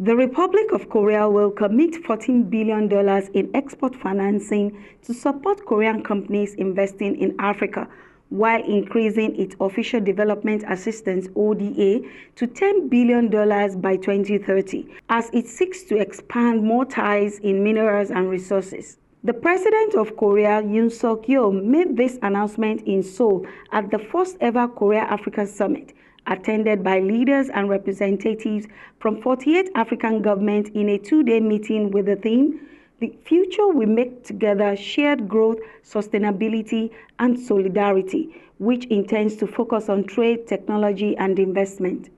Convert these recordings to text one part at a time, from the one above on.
The Republic of Korea will commit $14 billion in export financing to support Korean companies investing in Africa, while increasing its official development assistance (ODA) to $10 billion by 2030, as it seeks to expand more ties in minerals and resources. The President of Korea, Yoon Suk Yeol, made this announcement in Seoul at the first ever Korea-Africa Summit, attended by leaders and representatives from 48 African governments in a two-day meeting with the theme, "The Future We Make Together, Shared Growth, Sustainability, and Solidarity," which intends to focus on trade, technology, and investment.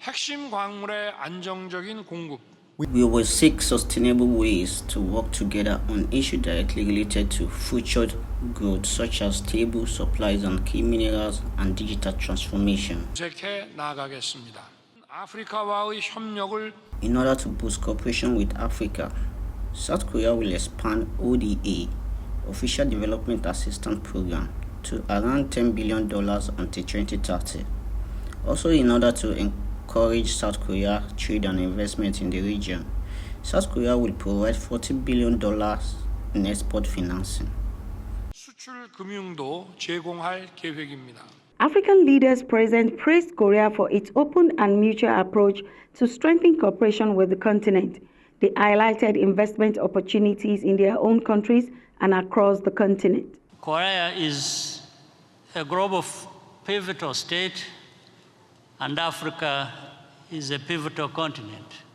핵심 광물의 안정적인 공급. We will seek sustainable ways to work together on issues directly related to future growth, such as stable supplies on key minerals and digital transformation. 나아가겠습니다. 아프리카와의 협력을 In order to boost cooperation with Africa, South Korea will expand ODA, Official Development Assistance Program, to around $10 billion until 2030. Also, in order to encourage South Korea trade and investment in the region, South Korea will provide $40 billion in export financing. 수출 금융도 제공할 계획입니다. African leaders present praised Korea for its open and mutual approach to strengthen cooperation with the continent. They highlighted investment opportunities in their own countries and across the continent. Korea is a global pivotal state, and Africa is a pivotal continent.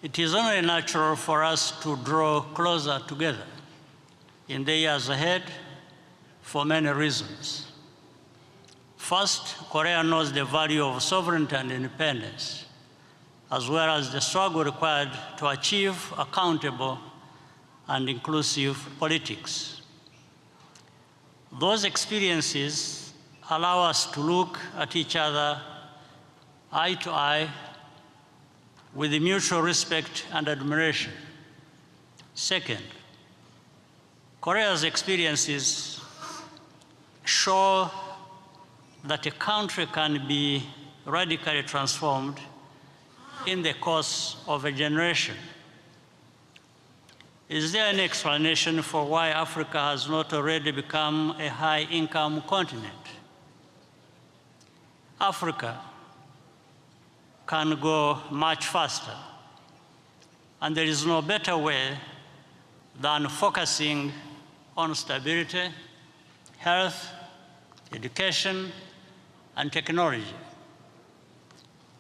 It is only natural for us to draw closer together in the years ahead for many reasons. First, Korea knows the value of sovereignty and independence, as well as the struggle required to achieve accountable and inclusive politics. Those experiences allow us to look at each other eye to eye with mutual respect and admiration. Second, Korea's experiences show that a country can be radically transformed in the course of a generation. Is there any explanation for why Africa has not already become a high-income continent? Africa can go much faster, and there is no better way than focusing on stability, health, education, and technology.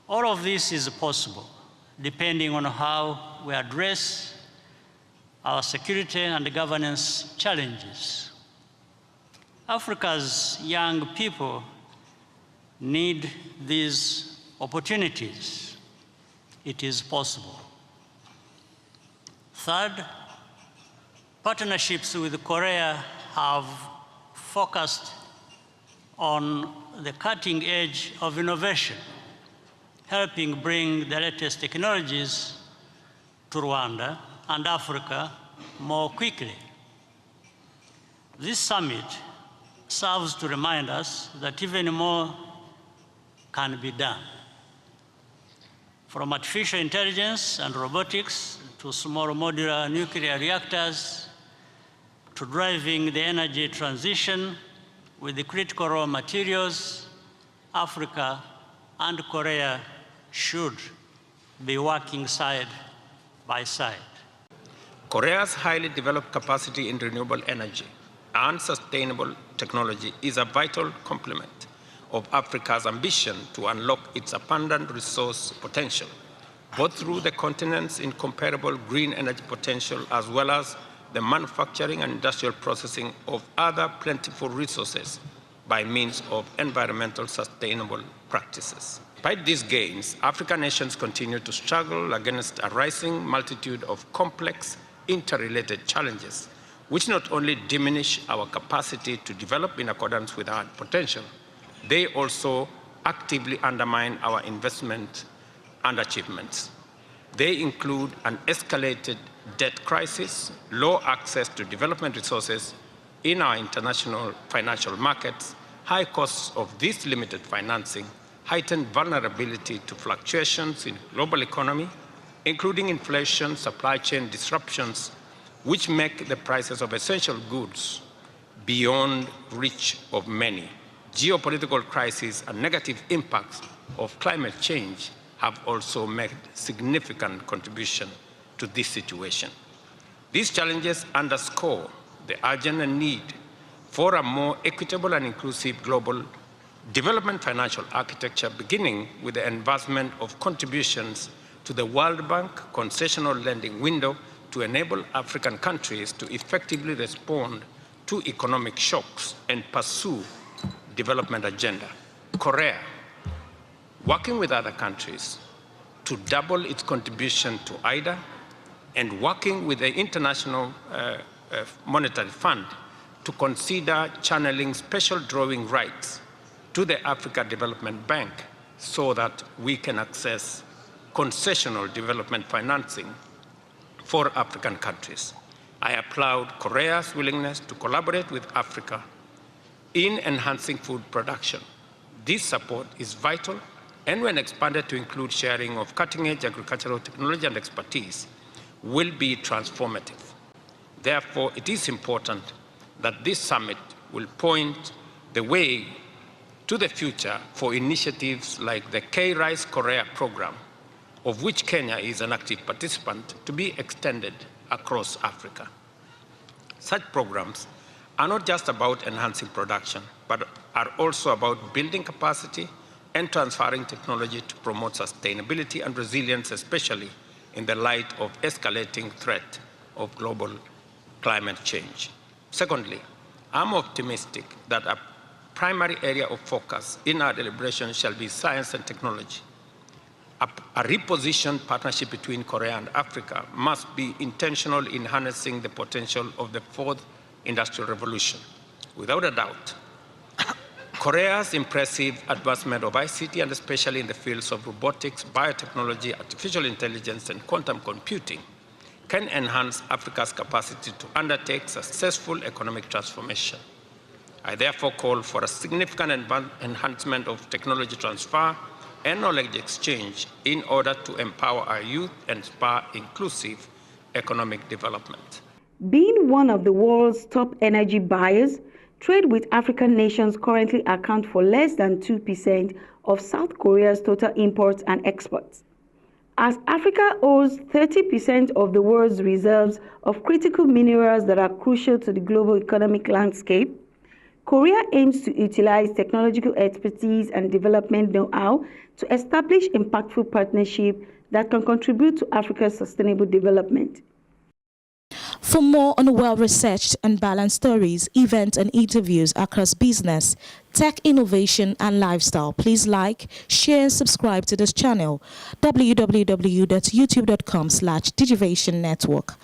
All of this is possible, depending on how we address our security and governance challenges. Africa's young people need these opportunities. It is possible. Third, partnerships with Korea have focused on the cutting edge of innovation, helping bring the latest technologies to Rwanda and Africa more quickly. This summit serves to remind us that even more can be done. From artificial intelligence and robotics to small modular nuclear reactors to driving the energy transition with the critical raw materials, Africa and Korea should be working side by side. Korea's highly developed capacity in renewable energy and sustainable technology is a vital complement of Africa's ambition to unlock its abundant resource potential, both through the continent's incomparable green energy potential as well as the manufacturing and industrial processing of other plentiful resources by means of environmental sustainable practices. Despite these gains, African nations continue to struggle against a rising multitude of complex, interrelated challenges, which not only diminish our capacity to develop in accordance with our potential, they also actively undermine our investment and achievements. They include an escalated debt crisis, low access to development resources in our international financial markets, high costs of this limited financing, heightened vulnerability to fluctuations in global economy, including inflation, supply chain disruptions, which make the prices of essential goods beyond reach of many. Geopolitical crises and negative impacts of climate change have also made significant contribution to this situation. These challenges underscore the urgent need for a more equitable and inclusive global development financial architecture, beginning with the advancement of contributions to the World Bank concessional lending window to enable African countries to effectively respond to economic shocks and pursue development agenda. Korea, working with other countries to double its contribution to IDA and working with the International Monetary Fund to consider channeling special drawing rights to the Africa Development Bank so that we can access concessional development financing for African countries. I applaud Korea's willingness to collaborate with Africa in enhancing food production. This support is vital, and when expanded to include sharing of cutting-edge agricultural technology and expertise, will be transformative. Therefore, it is important that this summit will point the way to the future for initiatives like the K-Rise Korea program, of which Kenya is an active participant, to be extended across Africa. Such programs are not just about enhancing production, but are also about building capacity and transferring technology to promote sustainability and resilience, especially in the light of escalating threat of global climate change. Secondly, I'm optimistic that a primary area of focus in our deliberations shall be science and technology. A repositioned partnership between Korea and Africa must be intentional in harnessing the potential of the fourth industrial revolution. Without a doubt, Korea's impressive advancement of ICT, and especially in the fields of robotics, biotechnology, artificial intelligence, and quantum computing, can enhance Africa's capacity to undertake successful economic transformation. I therefore call for a significant enhancement of technology transfer and knowledge exchange in order to empower our youth and spur inclusive economic development. Being one of the world's top energy buyers, trade with African nations currently account for less than 2% of South Korea's total imports and exports. As Africa owns 30% of the world's reserves of critical minerals that are crucial to the global economic landscape, Korea aims to utilize technological expertise and development know-how to establish impactful partnerships that can contribute to Africa's sustainable development. For more on well-researched and balanced stories, events and interviews across business, tech innovation and lifestyle, please like, share and subscribe to this channel, www.youtube.com/digivationnetwork.